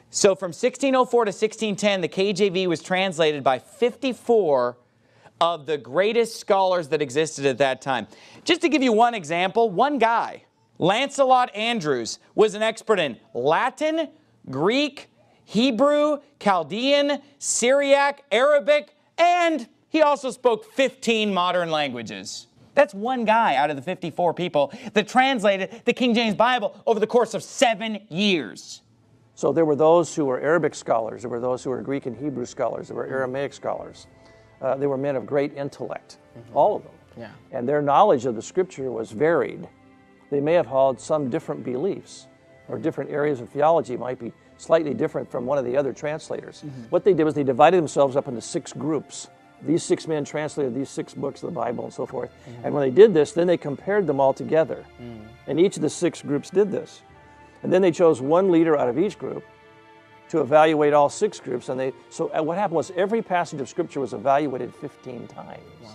So from 1604 to 1610, the KJV was translated by 54 of the greatest scholars that existed at that time. Just to give you one example, one guy, Lancelot Andrewes, was an expert in Latin, Greek, Hebrew, Chaldean, Syriac, Arabic, and he also spoke 15 modern languages. That's one guy out of the 54 people that translated the King James Bible over the course of 7 years. So there were those who were Arabic scholars, there were those who were Greek and Hebrew scholars, there were Aramaic scholars. They were men of great intellect, all of them. Yeah. And their knowledge of the Scripture was varied. They may have held some different beliefs, or different areas of theology might be slightly different from one of the other translators. What they did was they divided themselves up into 6 groups. These 6 men translated these 6 books of the Bible and so forth. And when they did this, then they compared them all together. And each of the 6 groups did this. And then they chose one leader out of each group to evaluate all 6 groups. And so what happened was every passage of Scripture was evaluated 15 times. Wow.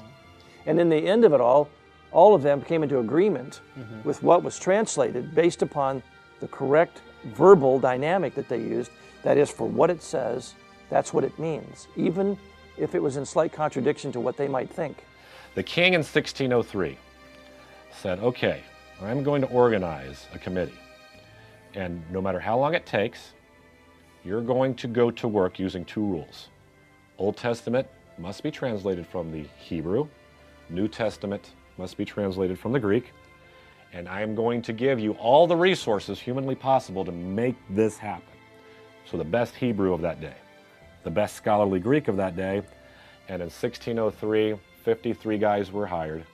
And in the end of it all of them came into agreement with what was translated based upon the correct verbal dynamic that they used. That is, for what it says, that's what it means, even if it was in slight contradiction to what they might think. The king in 1603 said, okay, I'm going to organize a committee. And no matter how long it takes, you're going to go to work using 2 rules. Old Testament must be translated from the Hebrew. New Testament must be translated from the Greek. And I am going to give you all the resources humanly possible to make this happen. So the best Hebrew of that day, the best scholarly Greek of that day, and in 1603, 53 guys were hired.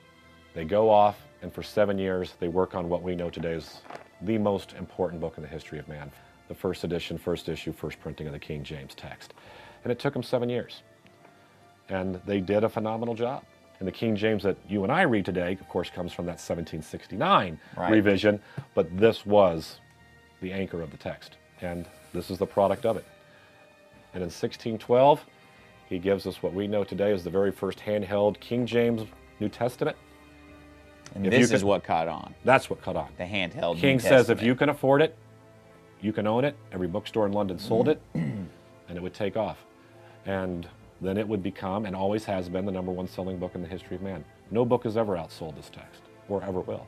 They go off, and for 7 years, they work on what we know today as the most important book in the history of man. The first edition, first issue, first printing of the King James text. And it took them 7 years. And they did a phenomenal job. And the King James that you and I read today, of course, comes from that 1769 revision, but this was the anchor of the text. And this is the product of it. And in 1612, he gives us what we know today as the very first handheld King James New Testament. And this is what caught on. That's what caught on. The handheld King New says Testament. if you can afford it, you can own it. Every bookstore in London sold it, and it would take off. And then it would become, and always has been, the #1 selling book in the history of man. No book has ever outsold this text, or ever will.